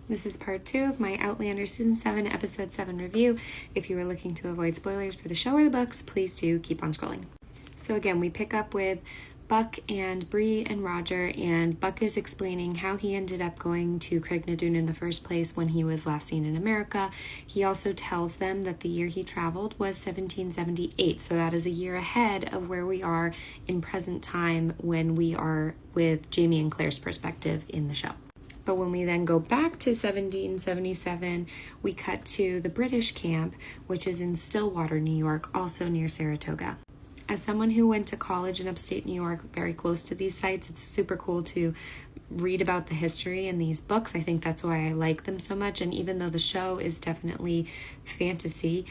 This is part 2 of my Outlander Season 7, Episode 7 review. If you are looking to avoid spoilers for the show or the books, please do keep on scrolling. So again, we pick up with Buck and Bree and Roger, and Buck is explaining how he ended up going to Craignadoon in the first place when he was last seen in America. He also tells them that the year he traveled was 1778, so that is a year ahead of where we are in present time when we are with Jamie and Claire's perspective in the show. But when we then go back to 1777, we cut to the British camp, which is in Stillwater, New York, also near Saratoga. As someone who went to college in upstate New York, very close to these sites, it's super cool to read about the history in these books. I think that's why I like them so much. And even though the show is definitely fantasy,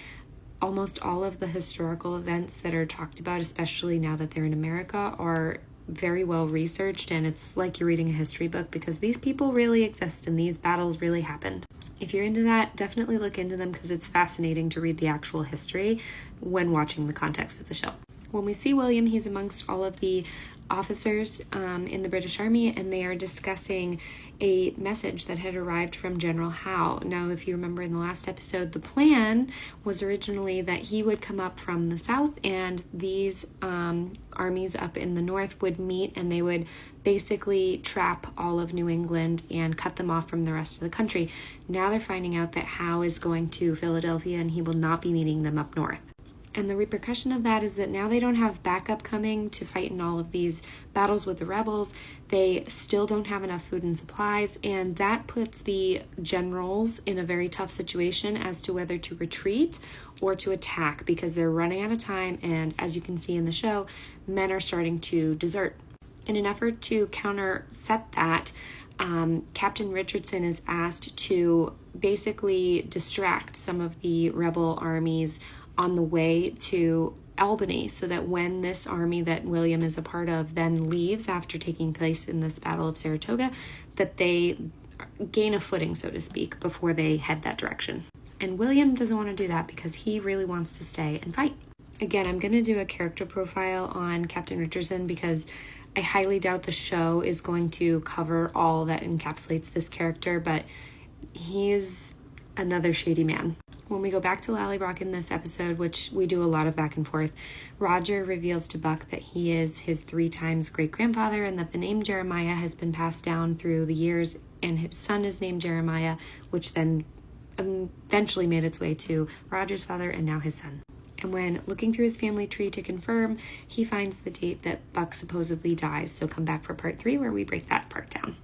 almost all of the historical events that are talked about, especially now that they're in America, are very well researched, and it's like you're reading a history book because these people really exist and these battles really happened. If you're into that, definitely look into them because it's fascinating to read the actual history when watching the context of the show. When we see William, he's amongst all of the officers in the British Army, and they are discussing a message that had arrived from General Howe. Now, if you remember in the last episode, the plan was originally that he would come up from the south and these armies up in the north would meet, and they would basically trap all of New England and cut them off from the rest of the country. Now they're finding out that Howe is going to Philadelphia and he will not be meeting them up north. And the repercussion of that is that now they don't have backup coming to fight in all of these battles with the rebels. They still don't have enough food and supplies, and that puts the generals in a very tough situation as to whether to retreat or to attack because they're running out of time, and as you can see in the show, men are starting to desert. In an effort to counterset that, Captain Richardson is asked to basically distract some of the rebel armies on the way to Albany so that when this army that William is a part of then leaves after taking place in this Battle of Saratoga, that they gain a footing, so to speak, before they head that direction. And William doesn't want to do that because he really wants to stay and fight. Again, I'm going to do a character profile on Captain Richardson because I highly doubt the show is going to cover all that encapsulates this character, but he is another shady man. When we go back to Lallybroch in this episode, which we do a lot of back and forth, Roger reveals to Buck that he is his 3 times great-grandfather and that the name Jeremiah has been passed down through the years, and his son is named Jeremiah, which then eventually made its way to Roger's father and now his son. And when looking through his family tree to confirm, he finds the date that Buck supposedly dies. So come back for part 3 where we break that part down.